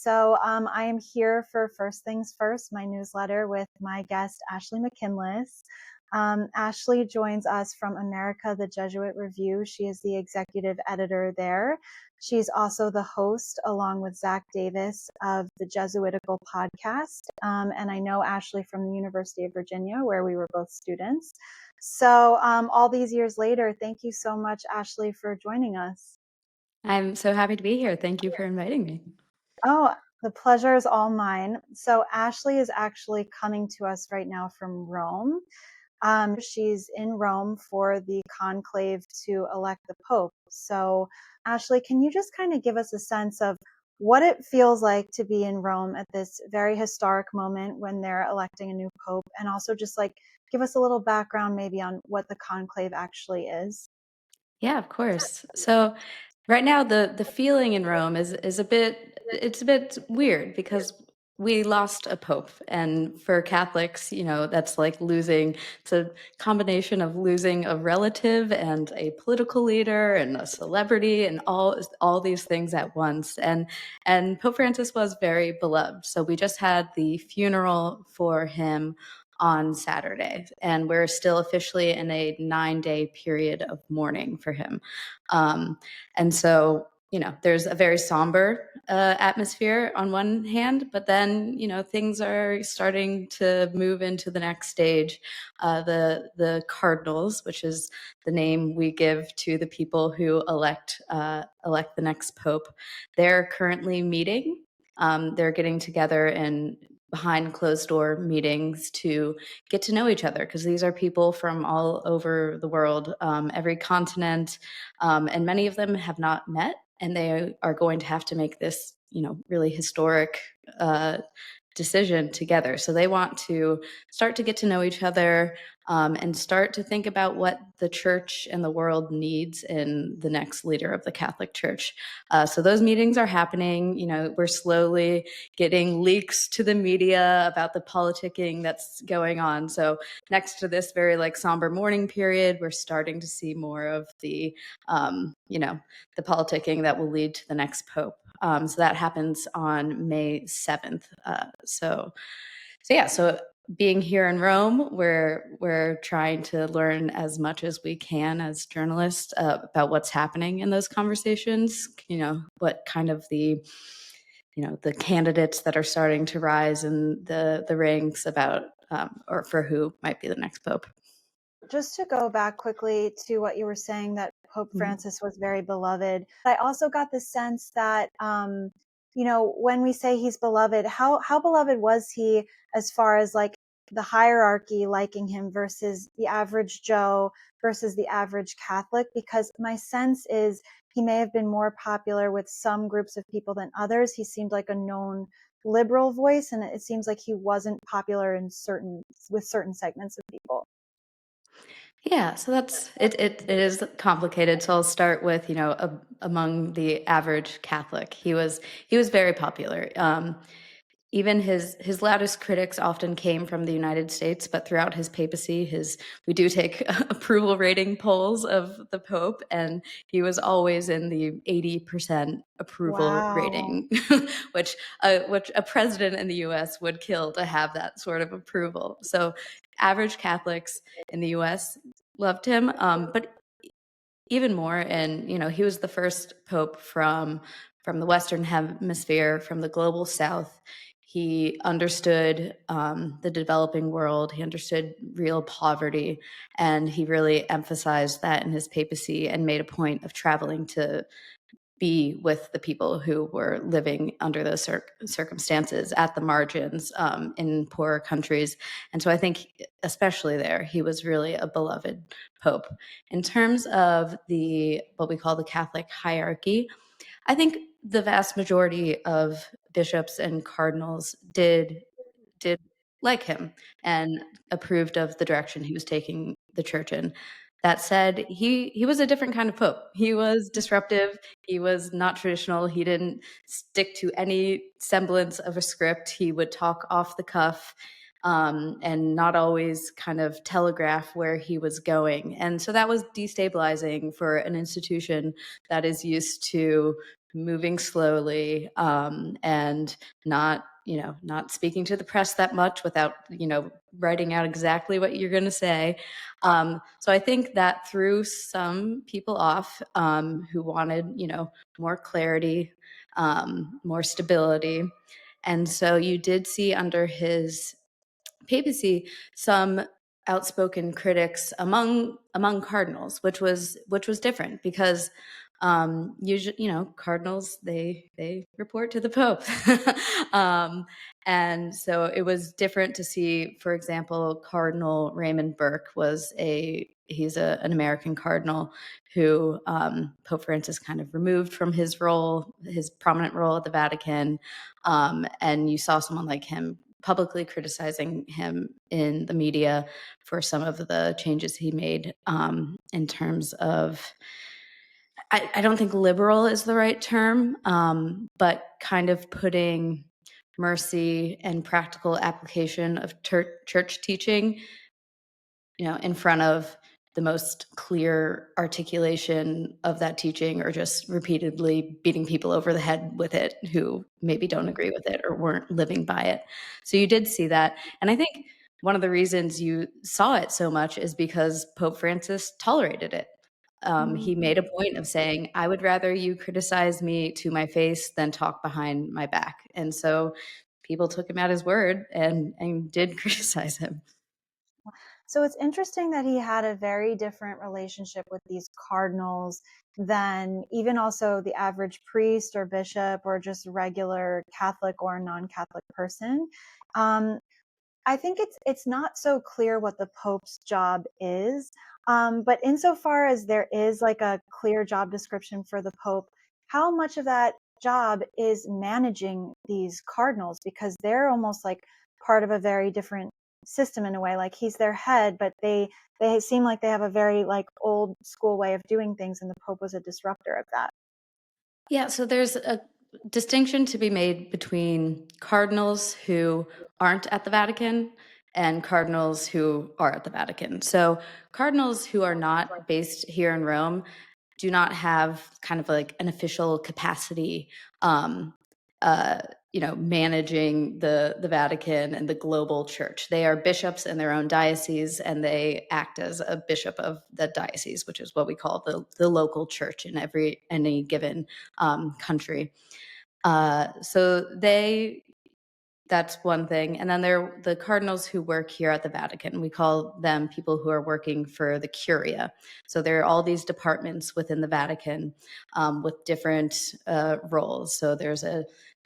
I am here for First Things First, my newsletter with my guest, Ashley McKinless. Ashley joins us from America, the Jesuit Review. She is the executive editor there. She's also the host, along with Zach Davis, of the Jesuitical podcast. And I know Ashley from the University of Virginia, where we were both students. All these years later, thank you so much, Ashley, for joining us. I'm so happy to be here. Thank you for inviting me. Oh, the pleasure is all mine. So Ashley is actually coming to us right now from Rome. She's in Rome for the conclave to elect the Pope. So Ashley, can you just kind of give us a sense of what it feels like to be in Rome at this very historic moment when they're electing a new Pope, and also just like give us a little background maybe on what the conclave actually is? Yeah, of course. So right now the feeling in Rome is a bit weird because we lost a pope, and for Catholics, that's like losing. It's a combination of losing a relative and a political leader and a celebrity and all these things at once. And Pope Francis was very beloved. So we just had the funeral for him on Saturday, and we're still officially in a 9-day period of mourning for him. And so, there's a very somber atmosphere on one hand, but then, things are starting to move into the next stage. The cardinals, which is the name we give to the people who elect the next pope, they're currently meeting. They're getting together in behind closed door meetings to get to know each other, because these are people from all over the world, every continent, and many of them have not met, and they are going to have to make this, really historic decision together. So they want to start to get to know each other, and start to think about what the church and the world needs in the next leader of the Catholic Church. So those meetings are happening. We're slowly getting leaks to the media about the politicking that's going on. So next to this very somber mourning period, we're starting to see more of the the politicking that will lead to the next pope. So that happens on May 7th. So being here in Rome, we're trying to learn as much as we can as journalists about what's happening in those conversations. What kind of the candidates that are starting to rise in the ranks about or for who might be the next pope. Just to go back quickly to what you were saying, that Pope Mhm. Francis was very beloved. I also got the sense that, when we say he's beloved, how beloved was he as far as like the hierarchy liking him versus the average Joe versus the average Catholic? Because my sense is he may have been more popular with some groups of people than others. He seemed like a known liberal voice, and it seems like he wasn't popular with certain segments of people. Yeah, so that's it. It is complicated. So I'll start with among the average Catholic, he was very popular. Even his loudest critics often came from the United States, but throughout his papacy, we do take approval rating polls of the Pope, and he was always in the 80% approval Wow. rating, which a president in the U.S. would kill to have that sort of approval. So average Catholics in the U.S. loved him, but even more, and he was the first pope from the Western Hemisphere, from the global South. He understood the developing world. He understood real poverty, and he really emphasized that in his papacy and made a point of traveling to be with the people who were living under those circumstances at the margins, in poorer countries. And so I think, especially there, he was really a beloved pope. In terms of what we call the Catholic hierarchy, I think the vast majority of bishops and cardinals did like him and approved of the direction he was taking the church in. That said, he was a different kind of pope. He was disruptive. He was not traditional. He didn't stick to any semblance of a script. He would talk off the cuff, and not always kind of telegraph where he was going. And so that was destabilizing for an institution that is used to moving slowly, and not speaking to the press that much without, writing out exactly what you're going to say. So I think that threw some people off, who wanted, more clarity, more stability. And so you did see under his papacy some outspoken critics among cardinals, which was different because usually, cardinals, they report to the Pope. um, and so it was different to see, for example, Cardinal Raymond Burke he's an American cardinal who Pope Francis kind of removed from his prominent role at the Vatican. And you saw someone like him publicly criticizing him in the media for some of the changes he made, in terms of, I don't think liberal is the right term, but kind of putting mercy and practical application of church teaching, in front of the most clear articulation of that teaching, or just repeatedly beating people over the head with it who maybe don't agree with it or weren't living by it. So you did see that. And I think one of the reasons you saw it so much is because Pope Francis tolerated it. He made a point of saying, I would rather you criticize me to my face than talk behind my back. And so people took him at his word and did criticize him. So it's interesting that he had a very different relationship with these cardinals than even also the average priest or bishop or just regular Catholic or non-Catholic person. Um, I think it's not so clear what the Pope's job is, but insofar as there is like a clear job description for the Pope, how much of that job is managing these cardinals, because they're almost like part of a very different system in a way. Like he's their head, but they seem like they have a very like old school way of doing things, and the Pope was a disruptor of that. Yeah, so there's a distinction to be made between cardinals who aren't at the Vatican and cardinals who are at the Vatican. So, cardinals who are not based here in Rome do not have kind of like an official capacity, um, uh, managing the Vatican and the global church. They are bishops in their own diocese, and they act as a bishop of the diocese, which is what we call the local church in any given country. So that's one thing. And then there are the cardinals who work here at the Vatican. We call them people who are working for the Curia. So there are all these departments within the Vatican, with different roles. So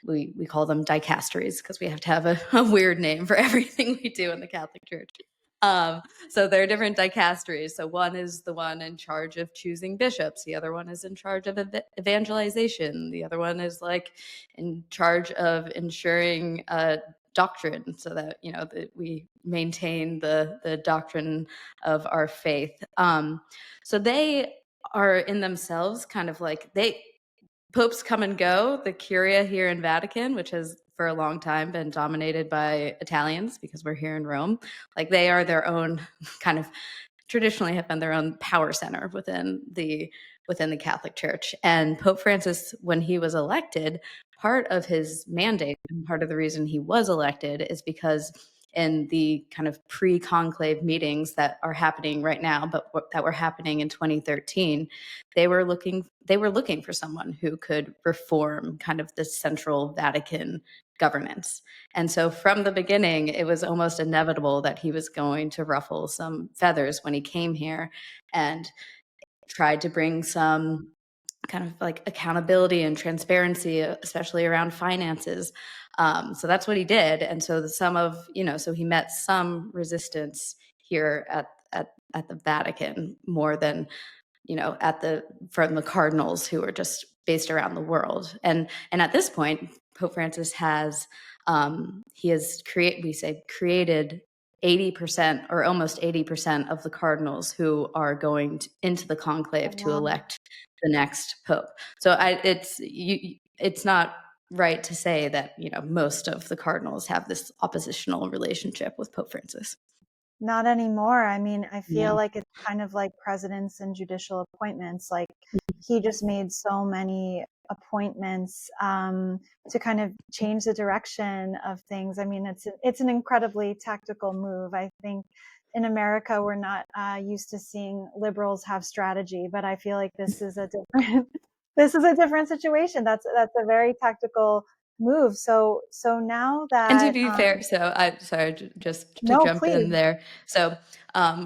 we call them dicasteries because we have to have a weird name for everything we do in the Catholic Church. So there are different dicasteries. So one is the one in charge of choosing bishops. The other one is in charge of evangelization. The other one is like in charge of ensuring doctrine, so that that we maintain the doctrine of our faith. So they are in themselves kind of like popes come and go. The Curia here in Vatican, which has for a long time been dominated by Italians because we're here in Rome, like they are their own kind of traditionally have been their own power center within the Catholic Church. And Pope Francis, when he was elected, part of his mandate and part of the reason he was elected is because in the kind of pre-conclave meetings that are happening right now, but that were happening in 2013, they were looking for someone who could reform kind of the central Vatican governance. And so from the beginning, it was almost inevitable that he was going to ruffle some feathers when he came here and tried to bring some kind of like accountability and transparency, especially around finances. So that's what he did. And so so he met some resistance here at the Vatican more than from the cardinals who are just based around the world. And at this point, Pope Francis has created 80% or almost 80% of the cardinals who are going into the conclave to Wow. elect the next pope. So it's not right to say that most of the cardinals have this oppositional relationship with Pope Francis. Not anymore. I mean, I Yeah. feel like it's kind of like presidents and judicial appointments. Like he just made so many appointments to kind of change the direction of things. I mean, it's an incredibly tactical move. I think in America we're not used to seeing liberals have strategy, but I feel like this is a different this is a different situation. That's a very tactical move. So now And to that be fair, so I sorry, just to no, jump please. in there. So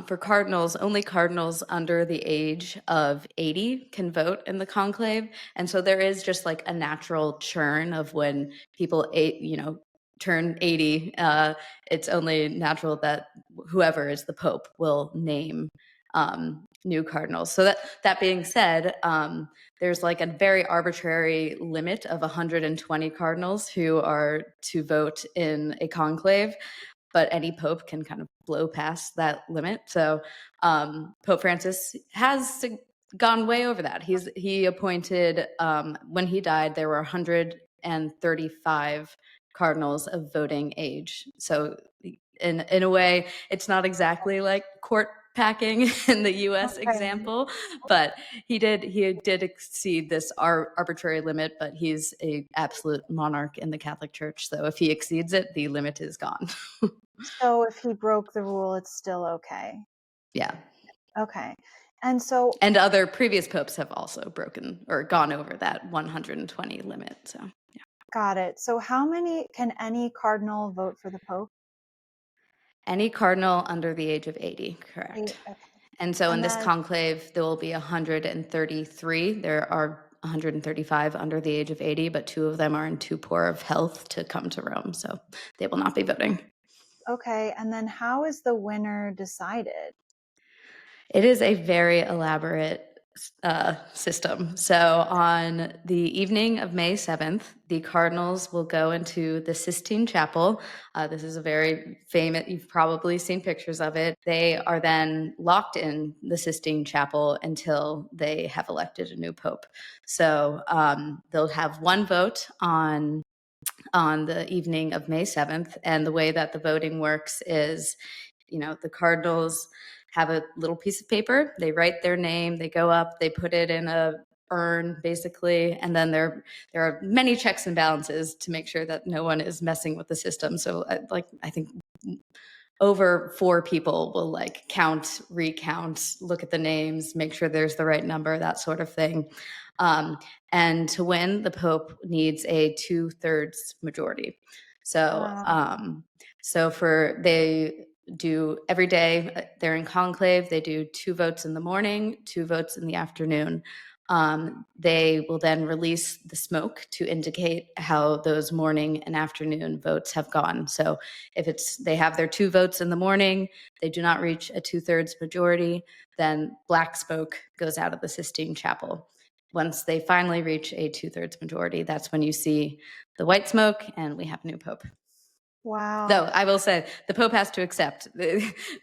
for cardinals, only cardinals under the age of 80 can vote in the conclave, and so there is just like a natural churn of when people turn 80. It's only natural that whoever is the pope will name new cardinals. So that being said, there's like a very arbitrary limit of 120 cardinals who are to vote in a conclave, but any pope can kind of blow past that limit. So Pope Francis has gone way over that. He appointed, when he died, there were 135 cardinals of voting age. So in a way, it's not exactly like court packing in the US Okay. example, but he did exceed this arbitrary limit, but he's a absolute monarch in the Catholic Church. So if he exceeds it, the limit is gone. So if he broke the rule, it's still okay. Yeah. Okay. And so And other previous popes have also broken or gone over that 120 limit. So yeah. got it. So how many can any cardinal vote for the Pope? Any cardinal under the age of 80, correct. Okay. And so in And this then, conclave, there will be 133. There are 135 under the age of 80, but 2 of them are in too poor of health to come to Rome. So they will not be voting. okay. And then how is the winner decided? It is a very elaborate system. So on the evening of May 7th, the cardinals will go into the Sistine Chapel. This is a very famous, you've probably seen pictures of it. They are then locked in the Sistine Chapel until they have elected a new pope. So they'll have one vote on the evening of May 7th. And the way that the voting works is, the cardinals have a little piece of paper, they write their name, they go up, they put it in a urn basically, and then there are many checks and balances to make sure that no one is messing with the system. So I think over 4 people will like count, recount, look at the names, make sure there's the right number, that sort of thing. And to win, the Pope needs a 2/3 majority. So, Wow. they do every day. They're in conclave. They do 2 votes in the morning, 2 votes in the afternoon. They will then release the smoke to indicate how those morning and afternoon votes have gone. So if they have their 2 votes in the morning, they do not reach a 2/3 majority, then black smoke goes out of the Sistine Chapel. Once they finally reach a 2/3 majority, that's when you see the white smoke and we have a new pope. Though Wow. I will say the Pope has to accept.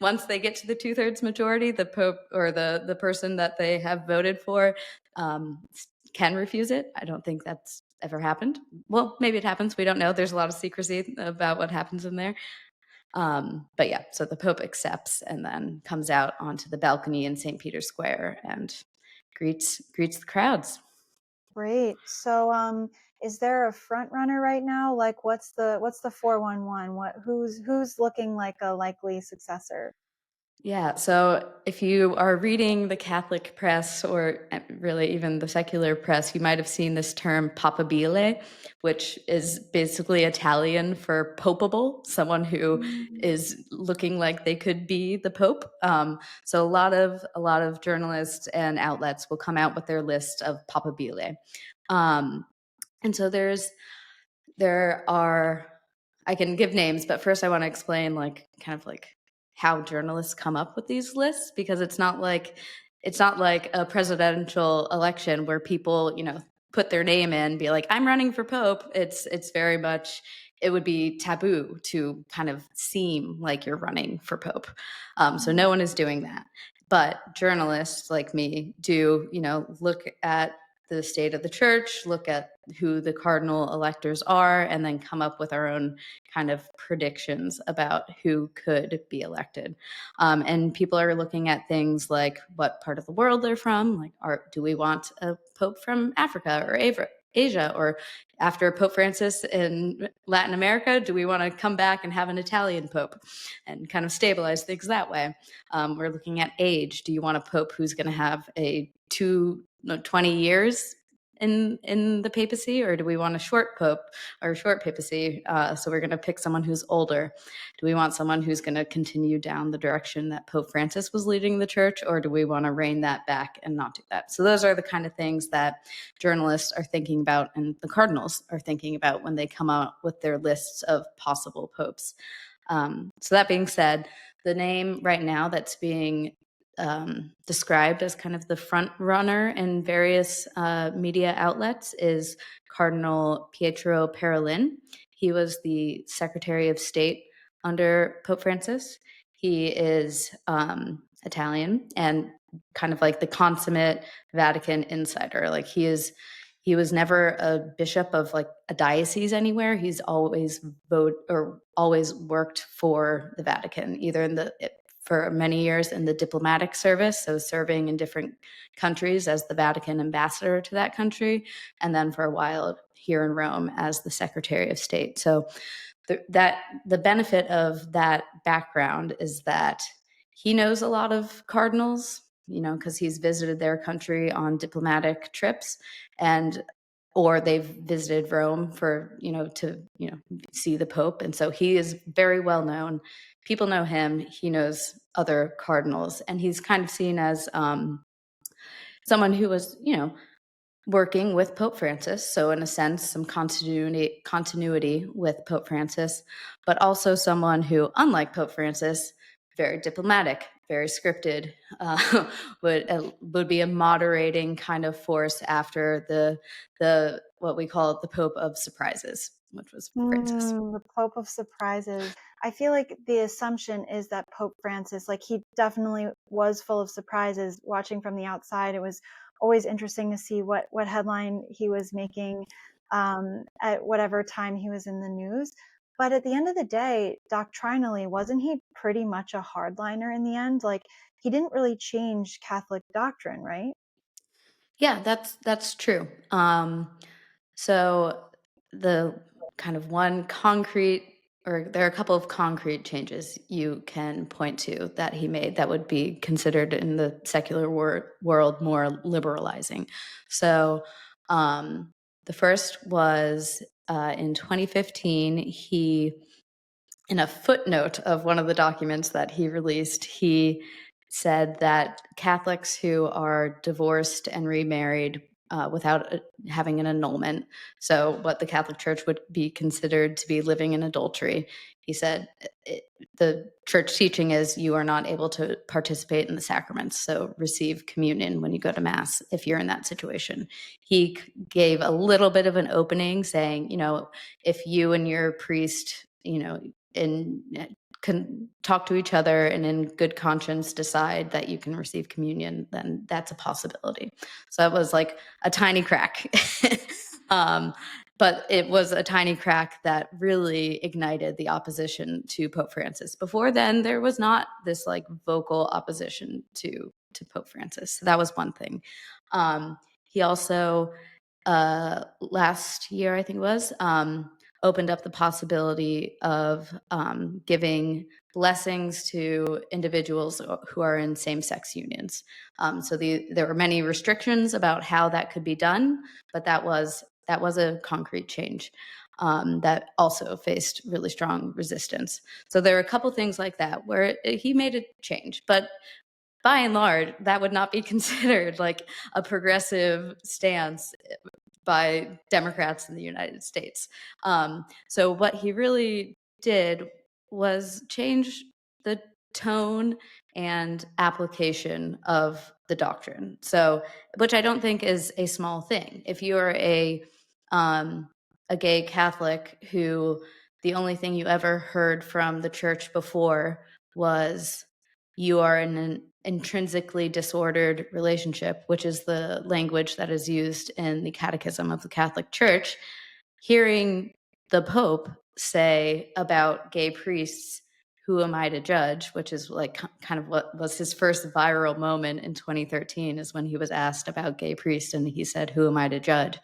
Once they get to the 2/3 majority, the Pope or the person that they have voted for can refuse it. I don't think that's ever happened. Well, maybe it happens. We don't know. There's a lot of secrecy about what happens in there. But yeah, so the Pope accepts and then comes out onto the balcony in St. Peter's Square and greets the crowds. Great. So is there a front runner right now? Like what's the 411? Who's looking like a likely successor? Yeah, so if you are reading the Catholic press or really even the secular press, you might have seen this term papabile, which is basically Italian for popable, someone who Mm. is looking like they could be the Pope. So a lot of journalists and outlets will come out with their list of papabile. And so there are, I can give names, but first I want to explain how journalists come up with these lists, because it's not like a presidential election where people, put their name in, be like, I'm running for Pope. It's very much, it would be taboo to kind of seem like you're running for Pope. So no one is doing that. But journalists like me do, look at the state of the church, look at who the cardinal electors are, and then come up with our own kind of predictions about who could be elected. And people are looking at things like what part of the world they're from, like do we want a pope from Africa or Asia? Or after Pope Francis in Latin America, do we want to come back and have an Italian Pope and kind of stabilize things that way? We're looking at age. Do you want a Pope who's going to have 20 years in the papacy, or do we want a short pope or short papacy? So we're going to pick someone who's older. Do we want someone who's going to continue down the direction that Pope Francis was leading the church, or do we want to rein that back and not do that? So those are the kind of things that journalists are thinking about, and the cardinals are thinking about when they come out with their lists of possible popes. So that being said, the name right now that's being described as kind of the front runner in various media outlets is Cardinal Pietro Parolin. He was the Secretary of State under Pope Francis. He is Italian and kind of like the consummate Vatican insider. Like he was never a bishop of like a diocese anywhere. He's always always worked for the Vatican, either for many years in the diplomatic service, so serving in different countries as the Vatican ambassador to that country, and then for a while here in Rome as the Secretary of State. So the benefit of that background is that he knows a lot of cardinals, because he's visited their country on diplomatic trips, or they've visited Rome for, to see the Pope. And so he is very well known. People know him. He knows other cardinals, and he's kind of seen as someone who was, working with Pope Francis. So in a sense, some continuity with Pope Francis, but also someone who, unlike Pope Francis, very diplomatic, very scripted, would be a moderating kind of force after the what we call the Pope of Surprises, which was Francis. The Pope of Surprises. I feel like the assumption is that Pope Francis, like he definitely was full of surprises. Watching from the outside, it was always interesting to see what headline he was making at whatever time he was in the news. But at the end of the day, doctrinally, wasn't he pretty much a hardliner in the end? Like he didn't really change Catholic doctrine, right? Yeah, that's true. So the kind of one concrete, or there are a couple of concrete changes you can point to that he made that would be considered in the secular world more liberalizing. So the first was in 2015, in a footnote of one of the documents that he released, he said that Catholics who are divorced and remarried without having an annulment, so what the Catholic Church would be considered to be living in adultery, he said the church teaching is you are not able to participate in the sacraments, so receive communion when you go to Mass if you're in that situation. He gave a little bit of an opening saying, if you and your priest, and can talk to each other and in good conscience decide that you can receive communion, then that's a possibility. So it was like a tiny crack. But it was a tiny crack that really ignited the opposition to Pope Francis. Before then, there was not this like vocal opposition to Pope Francis. So that was one thing. He also, last year, I think it was, opened up the possibility of giving blessings to individuals who are in same-sex unions. So there were many restrictions about how that could be done, but that was a concrete change that also faced really strong resistance. So there are a couple things like that where he made a change, but by and large, that would not be considered like a progressive stance by Democrats in the United States. So what he really did was change the tone and application of the doctrine. So, which I don't think is a small thing. If you're a gay Catholic who the only thing you ever heard from the church before was you are in an intrinsically disordered relationship, which is the language that is used in the Catechism of the Catholic Church, hearing the Pope say about gay priests, who am I to judge, which is like kind of what was his first viral moment in 2013, is when he was asked about gay priests and he said, who am I to judge?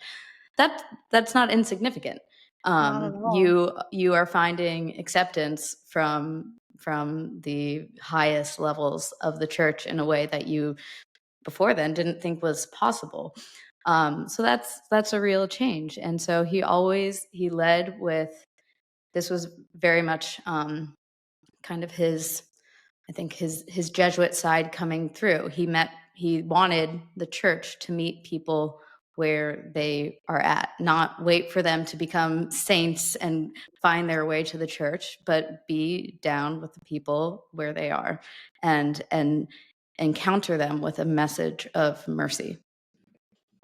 that's not insignificant. Not at all. You are finding acceptance from the highest levels of the church in a way that you before then didn't think was possible. So that's a real change. And so he led with, this was very much kind of his, I think his Jesuit side coming through. He wanted the church to meet people where they are at, not wait for them to become saints and find their way to the church, but be down with the people where they are and encounter them with a message of mercy.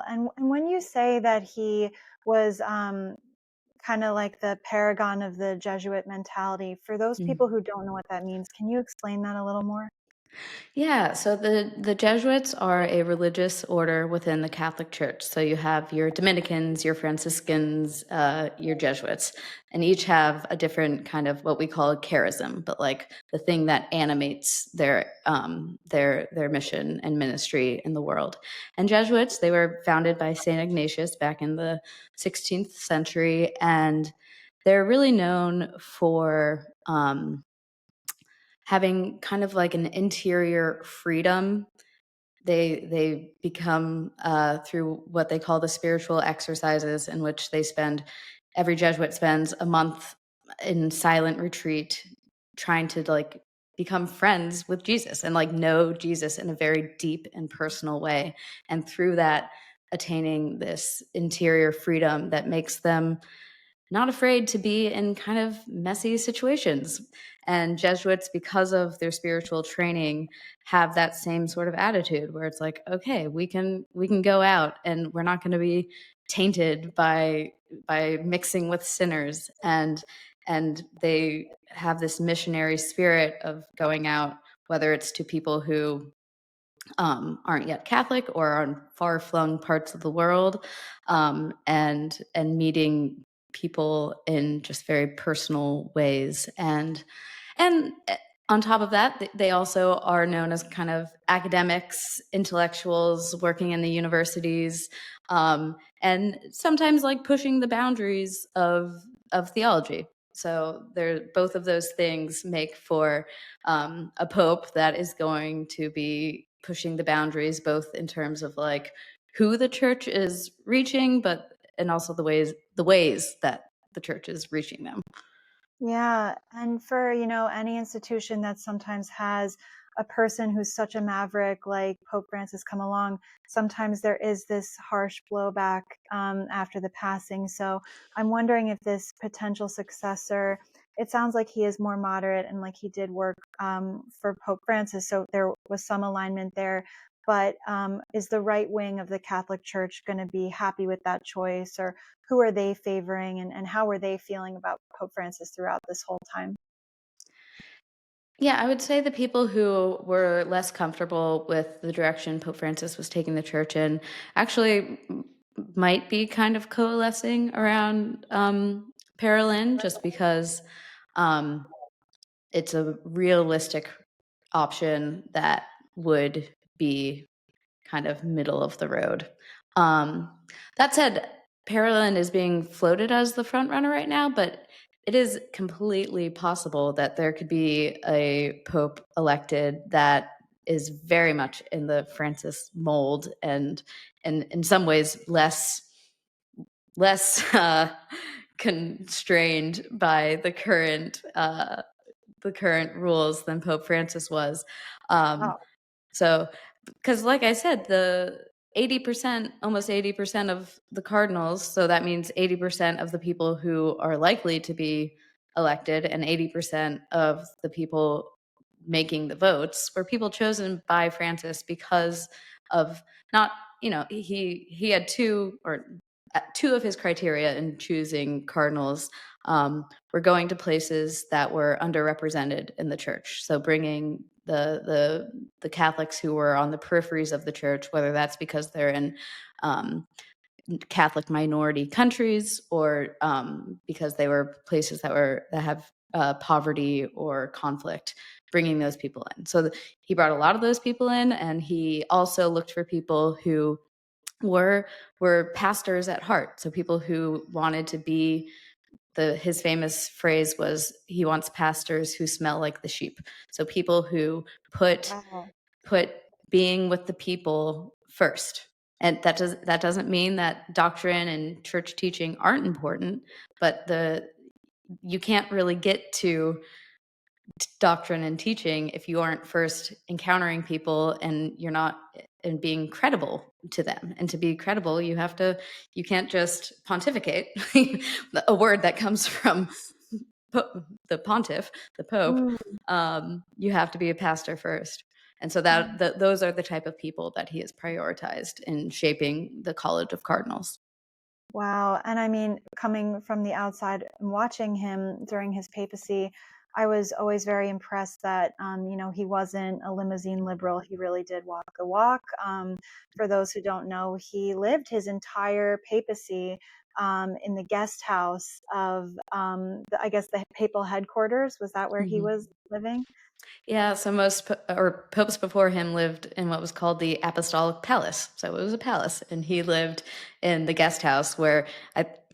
And when you say that he was kind of like the paragon of the Jesuit mentality, for those Mm. people who don't know what that means, can you explain that a little more? Yeah, so the Jesuits are a religious order within the Catholic Church. So you have your Dominicans, your Franciscans, your Jesuits, and each have a different kind of what we call a charism, but like the thing that animates their mission and ministry in the world. And Jesuits, they were founded by Saint Ignatius back in the 16th century, and they're really known for having kind of like an interior freedom. They become through what they call the spiritual exercises, in which every Jesuit spends a month in silent retreat trying to like become friends with Jesus and like know Jesus in a very deep and personal way, and through that attaining this interior freedom that makes them not afraid to be in kind of messy situations. And Jesuits, because of their spiritual training, have that same sort of attitude where it's like, okay, we can go out and we're not going to be tainted by mixing with sinners. And they have this missionary spirit of going out, whether it's to people who aren't yet Catholic or are in far-flung parts of the world, and meeting people in just very personal ways. And on top of that, they also are known as kind of academics, intellectuals working in the universities, and sometimes like pushing the boundaries of theology. So both of those things make for a pope that is going to be pushing the boundaries, both in terms of like who the church is reaching, but and also the ways that the church is reaching them. Yeah, and for, any institution that sometimes has a person who's such a maverick like Pope Francis come along, sometimes there is this harsh blowback after the passing. So I'm wondering if this potential successor, it sounds like he is more moderate and like he did work for Pope Francis, so there was some alignment there. But is the right wing of the Catholic Church going to be happy with that choice, or who are they favoring, and how are they feeling about Pope Francis throughout this whole time? Yeah, I would say the people who were less comfortable with the direction Pope Francis was taking the church in actually might be kind of coalescing around Parolin, just because um, it's a realistic option that would be kind of middle of the road. Um, that said, Parolin is being floated as the front runner right now, but it is completely possible that there could be a pope elected that is very much in the Francis mold, and in some ways less constrained by the current rules than Pope Francis was. Um, Oh, so, because like I said, the 80%, almost 80% of the cardinals, so that means 80% of the people who are likely to be elected and 80% of the people making the votes were people chosen by Francis because of not, he had two of his criteria in choosing cardinals were going to places that were underrepresented in the church. So bringing the Catholics who were on the peripheries of the church, whether that's because they're in um, Catholic minority countries or because they were places that have poverty or conflict, bringing those people in. So he brought a lot of those people in, and he also looked for people who were pastors at heart. So people who wanted to be his famous phrase was, he wants pastors who smell like the sheep. So people who put being with the people first. And that doesn't mean that doctrine and church teaching aren't important, but you can't really get to doctrine and teaching if you aren't first encountering people and you're not and being credible to them. And to be credible, you can't just pontificate, a word that comes from the pontiff, the pope. You have to be a pastor first. And so those are the type of people that he has prioritized in shaping the College of Cardinals. Wow. And I mean, coming from the outside and watching him during his papacy, I was always very impressed that, he wasn't a limousine liberal. He really did walk the walk. For those who don't know, he lived his entire papacy in the guest house of, I guess, the papal headquarters. Was that where he was living? Yeah, so most popes before him lived in what was called the Apostolic Palace. So it was a palace, and he lived in the guest house where,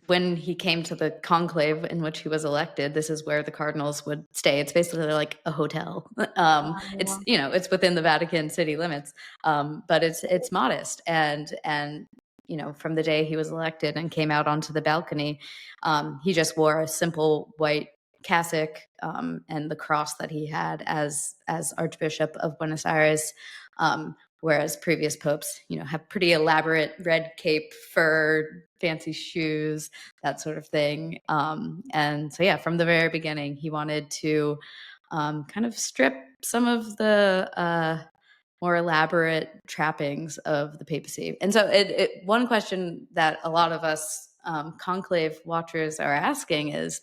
when he came to the conclave in which he was elected, this is where the cardinals would stay. It's basically like a hotel. It's within the Vatican city limits, but it's modest. And from the day he was elected and came out onto the balcony, he just wore a simple white cassock, and the cross that he had as Archbishop of Buenos Aires, whereas previous popes, have pretty elaborate red cape, fur, fancy shoes, that sort of thing. And so, yeah, from the very beginning, he wanted to kind of strip some of the more elaborate trappings of the papacy. And so one question that a lot of us conclave watchers are asking is,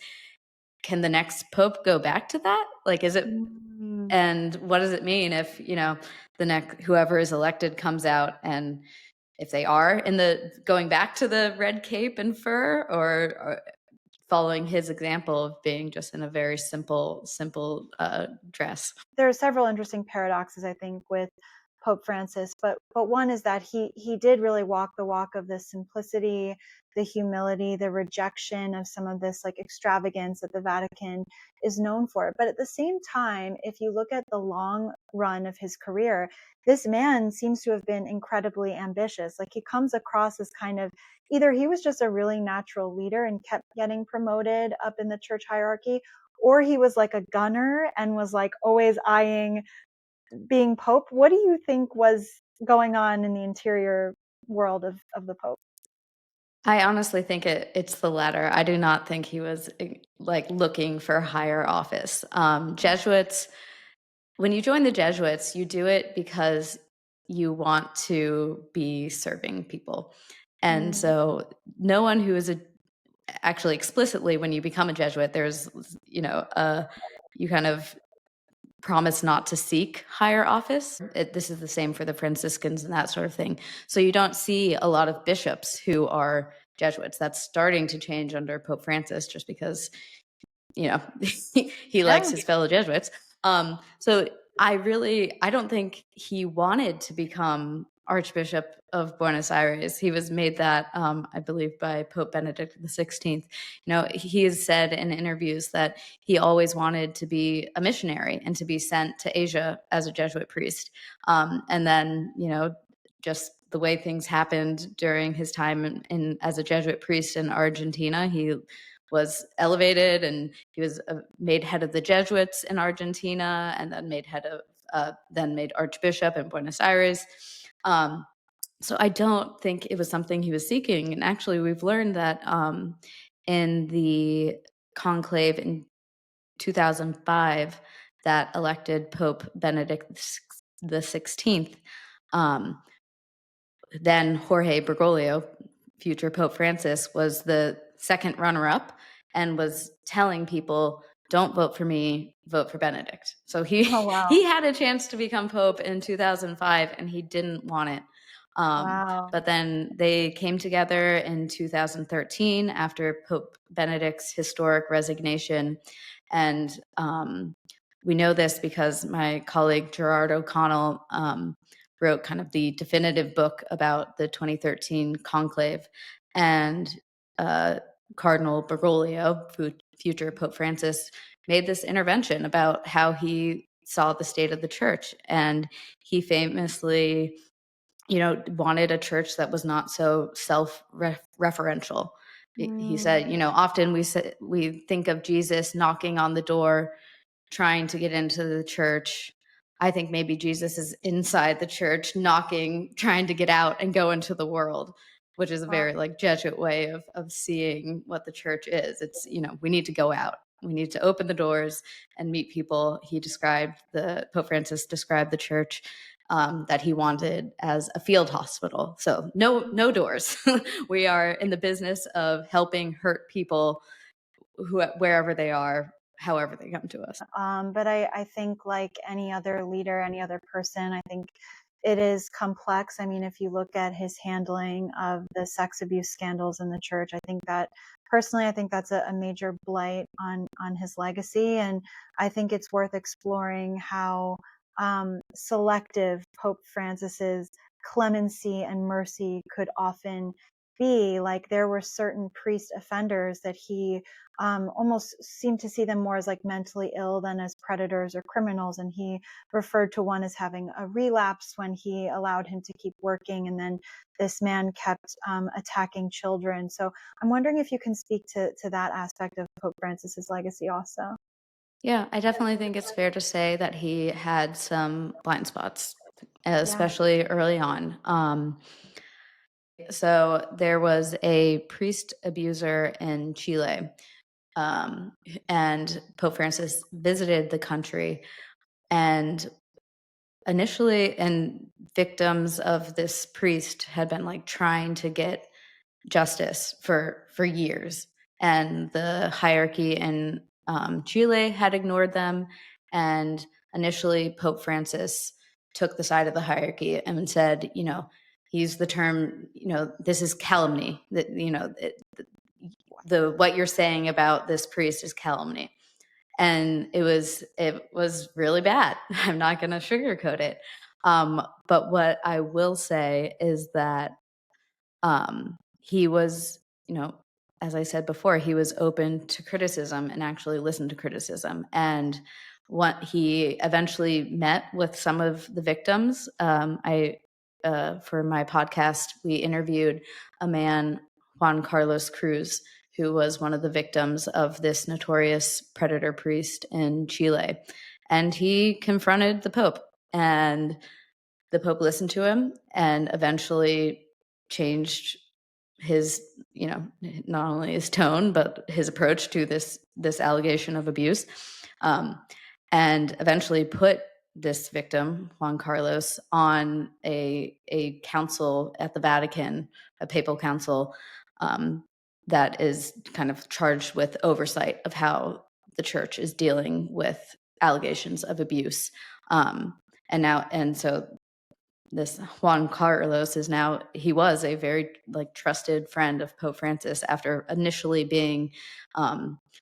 can the next pope go back to that? Like, is it, and what does it mean if, the next, whoever is elected comes out, and if they are going back to the red cape and fur, or following his example of being just in a very simple dress? There are several interesting paradoxes, I think, with Pope Francis, but one is that he did really walk the walk of the simplicity, the humility, the rejection of some of this like extravagance that the Vatican is known for. But at the same time, if you look at the long run of his career, this man seems to have been incredibly ambitious. Like, he comes across as kind of, either he was just a really natural leader and kept getting promoted up in the church hierarchy, or he was like a gunner and was like always eyeing being Pope. What do you think was going on in the interior world of the Pope? I honestly think it's the latter. I do not think he was like looking for higher office. Jesuits, when you join the Jesuits, you do it because you want to be serving people. And so no one who is actually explicitly, when you become a Jesuit, there's, you kind of promise not to seek higher office. This is the same for the Franciscans and that sort of thing. So you don't see a lot of bishops who are Jesuits. That's starting to change under Pope Francis, just because, he likes his fellow Jesuits. So I don't think he wanted to become Archbishop of Buenos Aires. He was made that, I believe, by Pope Benedict XVI. He has said in interviews that he always wanted to be a missionary and to be sent to Asia as a Jesuit priest. And then, just the way things happened during his time as a Jesuit priest in Argentina, he was elevated, and he was made head of the Jesuits in Argentina, and then made Archbishop in Buenos Aires. So I don't think it was something he was seeking. And actually, we've learned that in the conclave in 2005 that elected Pope Benedict the 16th, then Jorge Bergoglio, future Pope Francis, was the second runner-up and was telling people, don't vote for me, vote for Benedict. So he had a chance to become Pope in 2005, and he didn't want it. But then they came together in 2013 after Pope Benedict's historic resignation. And we know this because my colleague Gerard O'Connell wrote kind of the definitive book about the 2013 conclave. And Cardinal Bergoglio, future Pope Francis, made this intervention about how he saw the state of the church. And he famously, wanted a church that was not so self-referential. He said, often we think of Jesus knocking on the door, trying to get into the church. I think maybe Jesus is inside the church, knocking, trying to get out and go into the world, which is a very Jesuit way of seeing what the church is. It's, we need to go out. We need to open the doors and meet people. Pope Francis described the church that he wanted as a field hospital. So no doors. We are in the business of helping hurt people wherever they are, however they come to us. But I think like any other leader, any other person, I think it is complex. I mean, if you look at his handling of the sex abuse scandals in the church, I think that's a major blight on his legacy. And I think it's worth exploring how selective Pope Francis's clemency and mercy could often be. Like there were certain priest offenders that he almost seemed to see them more as like mentally ill than as predators or criminals. And he referred to one as having a relapse when he allowed him to keep working. And then this man kept attacking children. So I'm wondering if you can speak to that aspect of Pope Francis's legacy also. Yeah, I definitely think it's fair to say that he had some blind spots, especially early on. So there was a priest abuser in Chile, and Pope Francis visited the country, and victims of this priest had been like trying to get justice for years, and the hierarchy in Chile had ignored them. And initially, Pope Francis took the side of the hierarchy and said, he used the term, this is calumny. That the what you're saying about this priest is calumny. And it was really bad. I'm not going to sugarcoat it. But what I will say is that he was, as I said before, he was open to criticism and actually listened to criticism. And what he eventually met with some of the victims. For my podcast, we interviewed a man, Juan Carlos Cruz, who was one of the victims of this notorious predator priest in Chile. And he confronted the Pope, and the Pope listened to him and eventually changed his, not only his tone, but his approach to this allegation of abuse, and eventually put this victim, Juan Carlos, on a council at the Vatican, a papal council, that is kind of charged with oversight of how the church is dealing with allegations of abuse. And so this Juan Carlos he was a very trusted friend of Pope Francis after initially being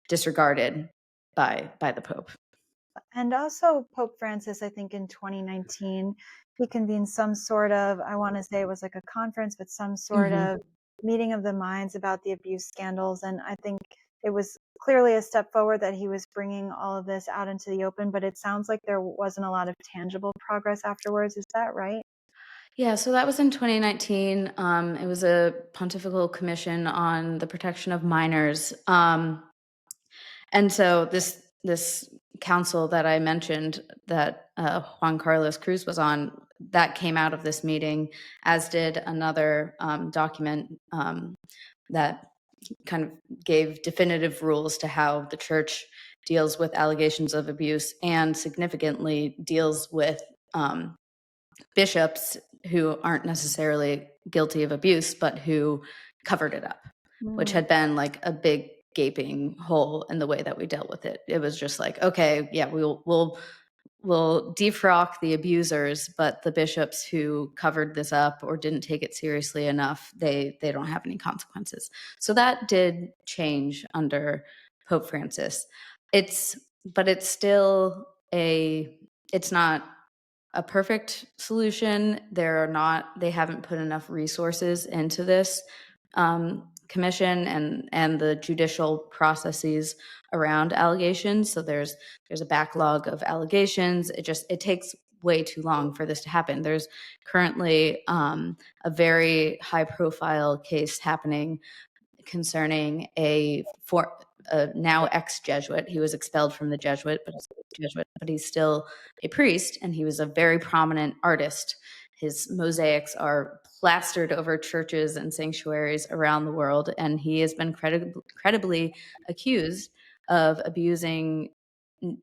disregarded by the Pope. And also Pope Francis, I think in 2019, he convened some sort of, I want to say it was like a conference, but some sort of meeting of the minds about the abuse scandals. And I think it was clearly a step forward that he was bringing all of this out into the open, but it sounds like there wasn't a lot of tangible progress afterwards. Is that right? Yeah, so that was in 2019. It was a pontifical commission on the protection of minors. And so this council that I mentioned that Juan Carlos Cruz was on, that came out of this meeting, as did another document that kind of gave definitive rules to how the church deals with allegations of abuse, and significantly deals with bishops who aren't necessarily guilty of abuse, but who covered it up, which had been like a big gaping hole in the way that we dealt with it. It was just like, okay, yeah, we'll defrock the abusers, but the bishops who covered this up or didn't take it seriously enough, they don't have any consequences. So that did change under Pope Francis. It's not a perfect solution. They haven't put enough resources into this commission and the judicial processes around allegations. So there's a backlog of allegations. It takes way too long for this to happen. There's currently a very high profile case happening concerning a now ex-Jesuit. He was expelled from the Jesuit, but he's still a priest, and he was a very prominent artist. His mosaics are plastered over churches and sanctuaries around the world, and he has been credibly accused of abusing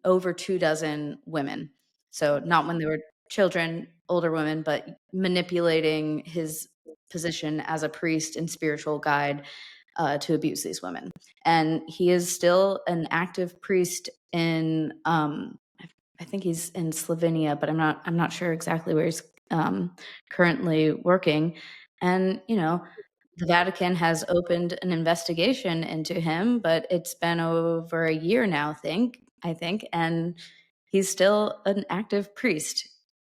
over 24 women. So not when they were children, older women, but manipulating his position as a priest and spiritual guide to abuse these women. And he is still an active priest in, I think he's in Slovenia, but I'm not sure exactly where he's currently working. And, you know, the Vatican has opened an investigation into him, but it's been over a year now, I think, and he's still an active priest.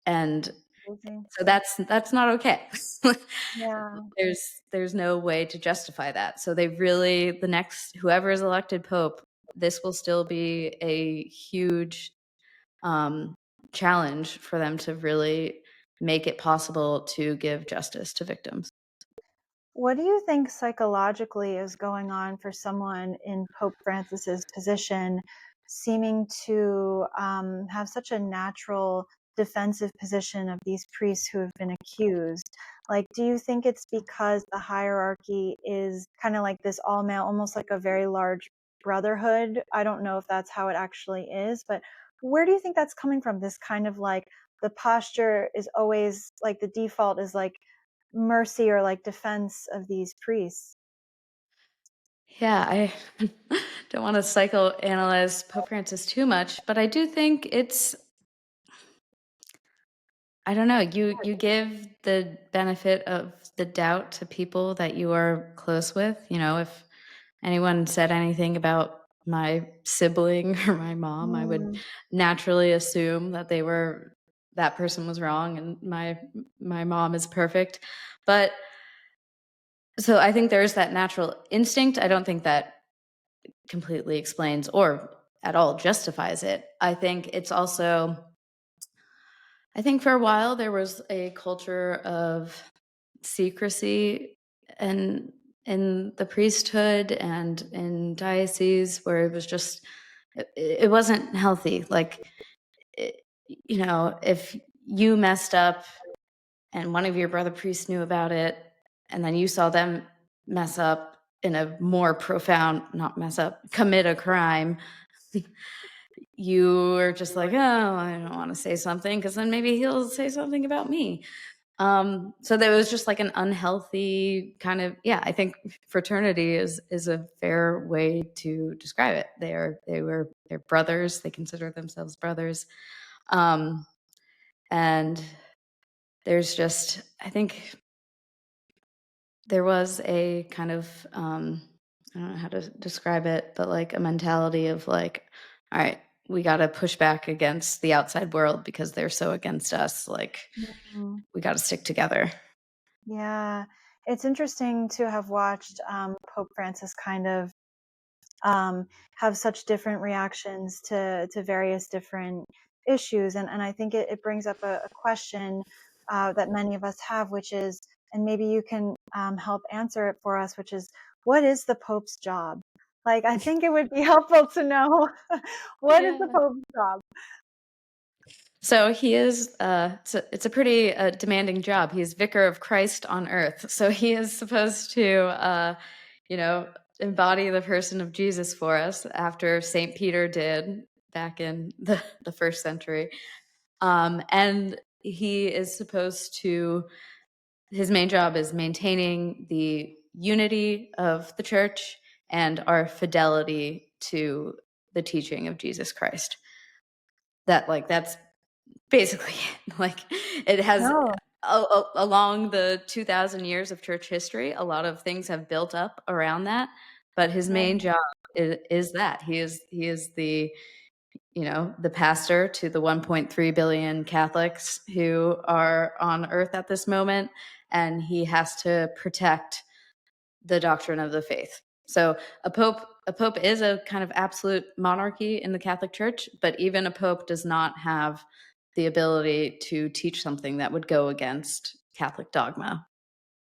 And so that's not okay. Yeah. There's no way to justify that. So they really, the next, whoever is elected pope, this will still be a huge challenge for them to really make it possible to give justice to victims. What do you think psychologically is going on for someone in Pope Francis's position, seeming to have such a natural defensive position of these priests who have been accused? Like, do you think it's because the hierarchy is kind of like this all male, almost like a very large brotherhood? I don't know if that's how it actually is, but where do you think that's coming from? This kind of like the posture is always like the default is like mercy or like defense of these priests. Yeah, I don't want to psychoanalyze Pope Francis too much, but I do think I don't know, you give the benefit of the doubt to people that you are close with. You know, if anyone said anything about my sibling or my mom, I would Mm, naturally assume that that person was wrong and my mom is perfect. But so I think there's that natural instinct. I don't think that completely explains or at all justifies it. I think for a while there was a culture of secrecy and in the priesthood and in dioceses where it was just it wasn't healthy. Like it, you know, if you messed up and one of your brother priests knew about it and then you saw them mess up in a more profound, not mess up, commit a crime, you were just like, oh, I don't want to say something because then maybe he'll say something about me. So there was just like an unhealthy kind of, yeah, I think fraternity is a fair way to describe it. They're brothers. They consider themselves brothers. And there's just, I think there was a kind of, I don't know how to describe it, but like a mentality of like, all right, we got to push back against the outside world because they're so against us. Like, mm, we got to stick together. yeah, it's interesting to have watched Pope Francis kind of have such different reactions to various different issues, and I think it brings up a question that many of us have, which is, and maybe you can help answer it for us, which is, what is the Pope's job? Like, I think it would be helpful to know what is the Yeah. Pope's job. So he is, it's a pretty demanding job. He's vicar of Christ on earth. So he is supposed to, you know, embody the person of Jesus for us after St. Peter did back in the first century. And he is supposed to, his main job is maintaining the unity of the church and our fidelity to the teaching of Jesus Christ. That's basically like it has No, along the 2000 years of church history, a lot of things have built up around that, but his main right. job is that he is the the pastor to the 1.3 billion Catholics who are on earth at this moment, and he has to protect the doctrine of the faith. So a pope is a kind of absolute monarchy in the Catholic Church, but even a pope does not have the ability to teach something that would go against Catholic dogma.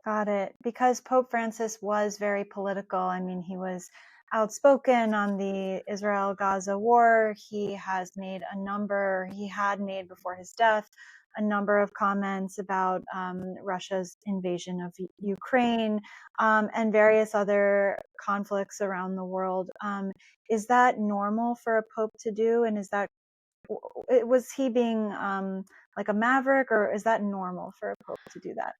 Got it. Because Pope Francis was very political. I mean, he was outspoken on the Israel-Gaza war. He had made before his death a number of comments about Russia's invasion of Ukraine and various other conflicts around the world. Is that normal for a pope to do? And was he being like a maverick, or is that normal for a pope to do that?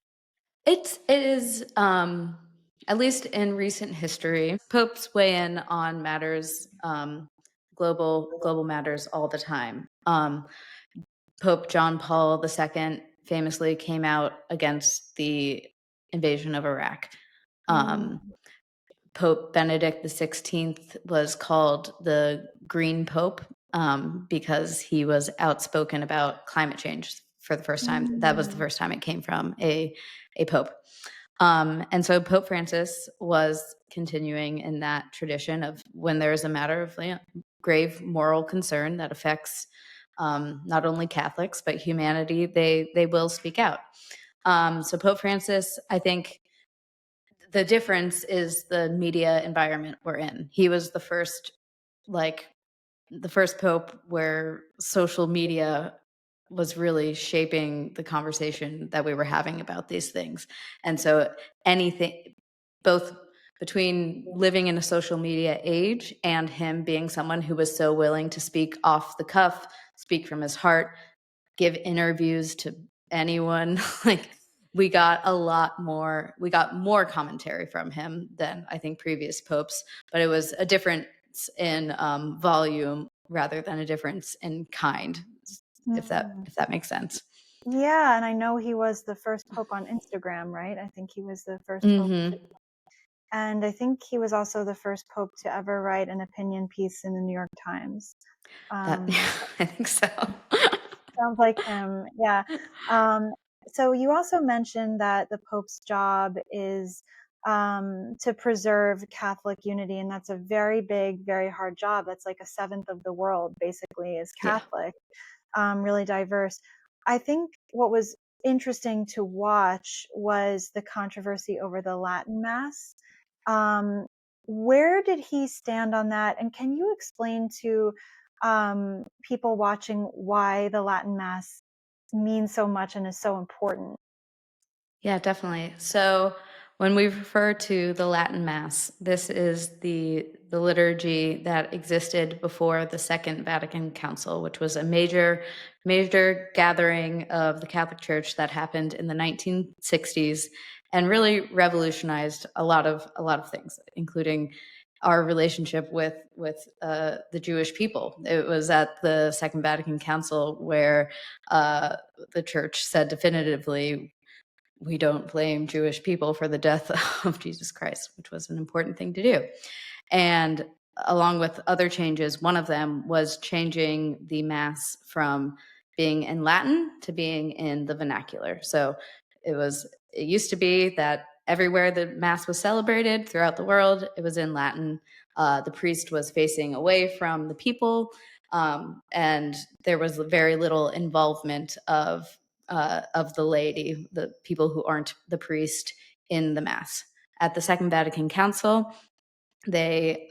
It is, at least in recent history, popes weigh in on matters, global matters all the time. Pope John Paul II famously came out against the invasion of Iraq. Mm. Pope Benedict XVI was called the Green Pope because he was outspoken about climate change for the first time. That was the Mm. first time it came from a pope. And so Pope Francis was continuing in that tradition of when there is a matter of grave moral concern that affects not only Catholics but humanity, they will speak out. So Pope Francis, I think the difference is the media environment we're in. He was the first pope where social media was really shaping the conversation that we were having about these things. And so anything, both between living in a social media age and him being someone who was so willing to speak off the cuff, speak from his heart, give interviews to anyone, like we got more commentary from him than I think previous popes, but it was a difference in volume rather than a difference in kind, if Mm. that makes sense. Yeah, and I know he was the first pope on Instagram, right? I think he was the first pope and I think he was also the first pope to ever write an opinion piece in the New York Times. That I think so. Sounds like him. Yeah. So you also mentioned that the Pope's job is to preserve Catholic unity, and that's a very big, very hard job. That's like a seventh of the world, basically, is Yeah. Catholic, really diverse. I think what was interesting to watch was the controversy over the Latin Mass. Um, where did he stand on that? And can you explain to people watching why the Latin Mass means so much and is so important? Yeah, definitely. So when we refer to the Latin Mass, this is the liturgy that existed before the Second Vatican Council, which was a major gathering of the Catholic Church that happened in the 1960s and really revolutionized a lot of things, including our relationship with the Jewish people. It was at the Second Vatican Council where the Church said definitively, we don't blame Jewish people for the death of Jesus Christ, which was an important thing to do. And along with other changes, one of them was changing the Mass from being in Latin to being in the vernacular. So it used to be that everywhere the Mass was celebrated throughout the world, it was in Latin. The priest was facing away from the people, and there was very little involvement of the laity, the people who aren't the priest, in the Mass. At the Second Vatican Council, they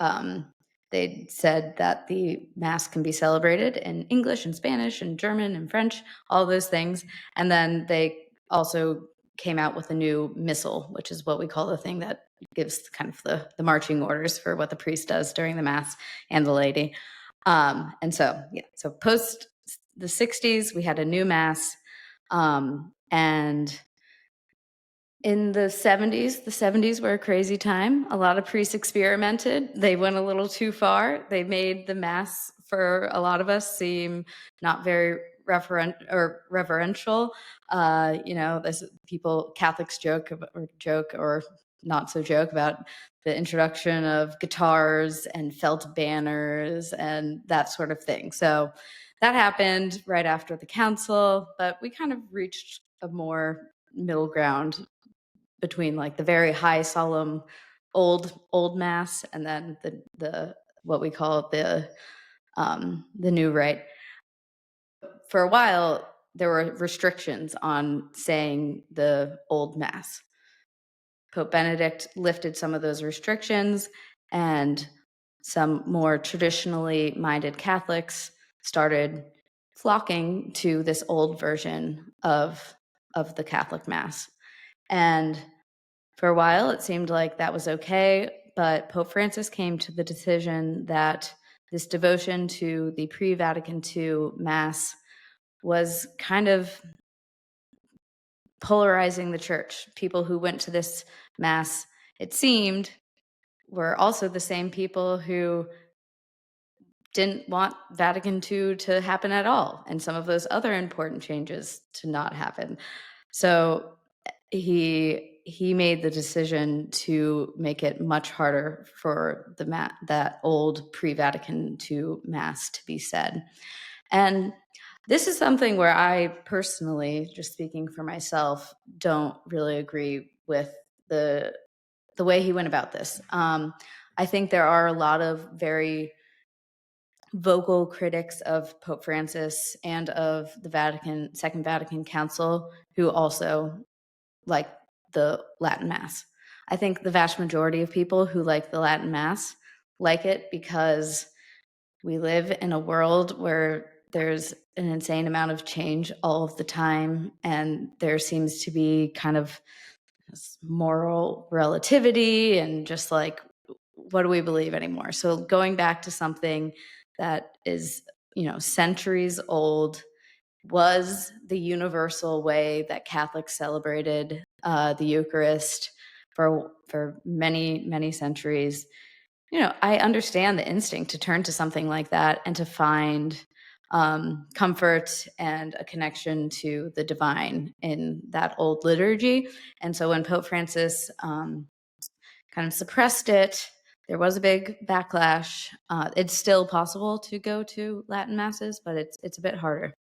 said that the Mass can be celebrated in English and Spanish and German and French, all those things. And then they also came out with a new missal, which is what we call the thing that gives kind of the marching orders for what the priest does during the Mass and the laity. And so, yeah, so post the 60s, we had a new Mass. And in the 70s were a crazy time. A lot of priests experimented. They went a little too far. They made the Mass, for a lot of us, seem not very reverential. Catholics joke, or not so joke about the introduction of guitars and felt banners and that sort of thing. So that happened right after the council, but we kind of reached a more middle ground between like the very high solemn old mass and then the what we call the new rite. For a while, there were restrictions on saying the old mass. Pope Benedict lifted some of those restrictions, and some more traditionally minded Catholics started flocking to this old version of the Catholic Mass. And for a while, it seemed like that was okay, but Pope Francis came to the decision that this devotion to the pre-Vatican II Mass was kind of polarizing the church. People who went to this Mass, it seemed, were also the same people who didn't want Vatican II to happen at all, and some of those other important changes to not happen. So he made the decision to make it much harder for that old pre-Vatican II Mass to be said. And this is something where I personally, just speaking for myself, don't really agree with the way he went about this. I think there are a lot of very vocal critics of Pope Francis and of the Second Vatican Council who also like the Latin Mass. I think the vast majority of people who like the Latin Mass like it because we live in a world where there's an insane amount of change all of the time, and there seems to be kind of this moral relativity and just like, what do we believe anymore? So going back to something that is, centuries old, was the universal way that Catholics celebrated the Eucharist for many, many centuries. I understand the instinct to turn to something like that and to find comfort and a connection to the divine in that old liturgy. And so when Pope Francis kind of suppressed it, there was a big backlash. It's still possible to go to Latin masses, but it's a bit harder.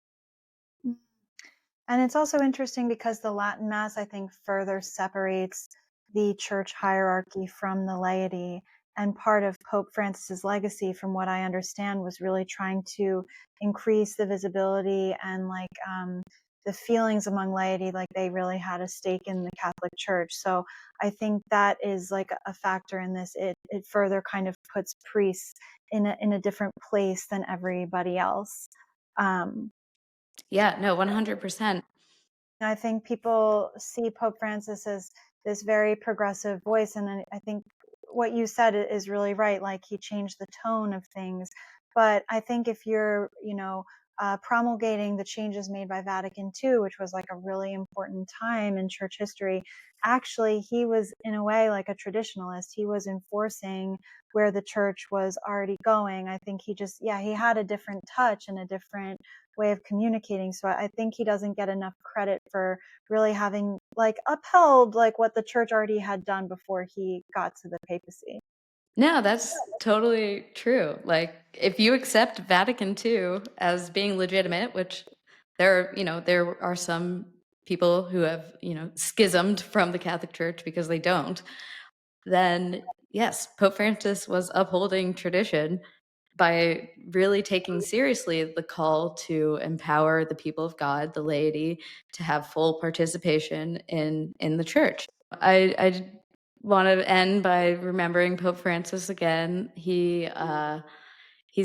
And it's also interesting because the Latin Mass, I think, further separates the church hierarchy from the laity. And part of Pope Francis's legacy, from what I understand, was really trying to increase the visibility and the feelings among laity, like they really had a stake in the Catholic Church. So I think that is like a factor in this. It further kind of puts priests in a different place than everybody else. Yeah, no, 100%. I think people see Pope Francis as this very progressive voice. And I think what you said is really right. Like he changed the tone of things. But I think if you're, promulgating the changes made by Vatican II, which was like a really important time in church history, actually, he was in a way like a traditionalist. He was enforcing where the church was already going. I think he had a different touch and a different way of communicating. So I think he doesn't get enough credit for really having like upheld like what the church already had done before he got to the papacy. No, that's totally true. Like, if you accept Vatican II as being legitimate, which there are some people who have, schismed from the Catholic Church because they don't, then yes, Pope Francis was upholding tradition by really taking seriously the call to empower the people of God, the laity, to have full participation in the church. I want to end by remembering Pope Francis again. He's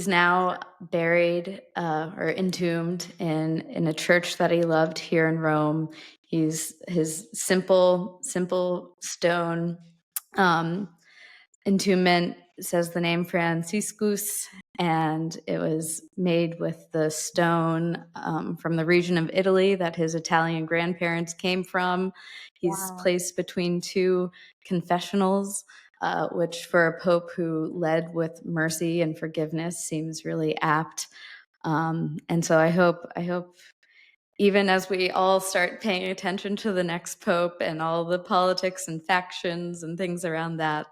now buried or entombed in a church that he loved here in Rome. His simple stone entombment says the name Franciscus, and it was made with the stone from the region of Italy that his Italian grandparents came from. He's placed between two confessionals, which for a pope who led with mercy and forgiveness seems really apt. And so I hope even as we all start paying attention to the next pope and all the politics and factions and things around that,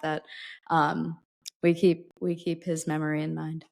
we keep his memory in mind.